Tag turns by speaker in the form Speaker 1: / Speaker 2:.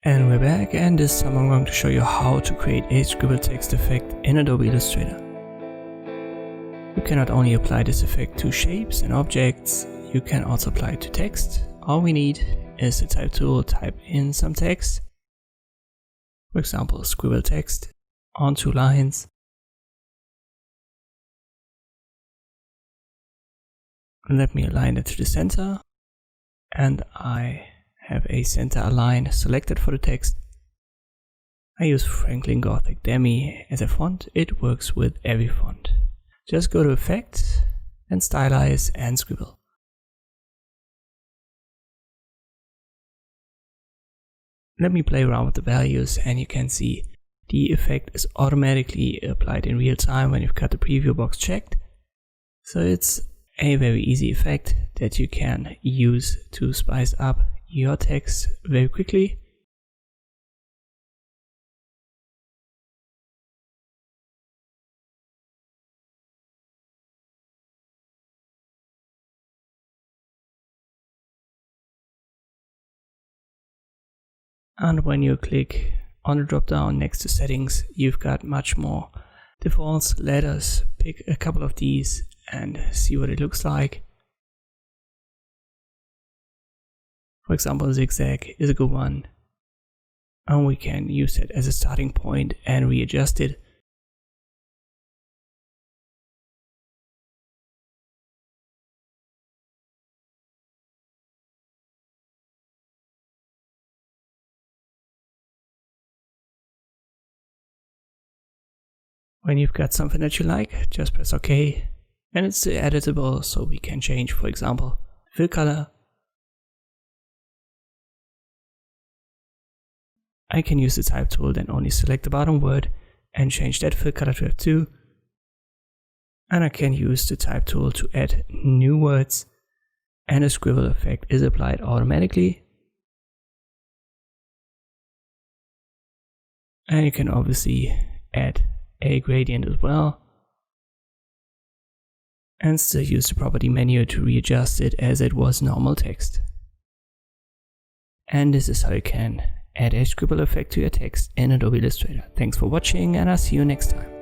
Speaker 1: And we're back, and this time I'm going to show you how to create a scribble text effect in Adobe Illustrator. You can not only apply this effect to shapes and objects, you can also apply it to text. All we need is the type tool, type in some text. For example, scribble text on 2 lines. Let me align it to the center, and I have a center align selected for the text. I use Franklin Gothic Demi as a font. It works with every font. Just go to Effects and Stylize and Scribble. Let me play around with the values, and you can see the effect is automatically applied in real time when you've got the preview box checked. So it's a very easy effect that you can use to spice up your text very quickly. And when you click on the drop down next to settings, you've got much more defaults. Let us pick a couple of these and see what it looks like. For example, zigzag is a good one, and we can use it as a starting point and readjust it. When you've got something that you like, just press OK, and it's editable, so we can change, for example, fill color. I can use the type tool, then only select the bottom word and change that fill color to F2. And I can use the type tool to add new words, and a scribble effect is applied automatically. And you can obviously add a gradient as well, and still use the property menu to readjust it as it was normal text. And this is how you can add a scribble effect to your text in Adobe Illustrator. Thanks for watching, and I'll see you next time.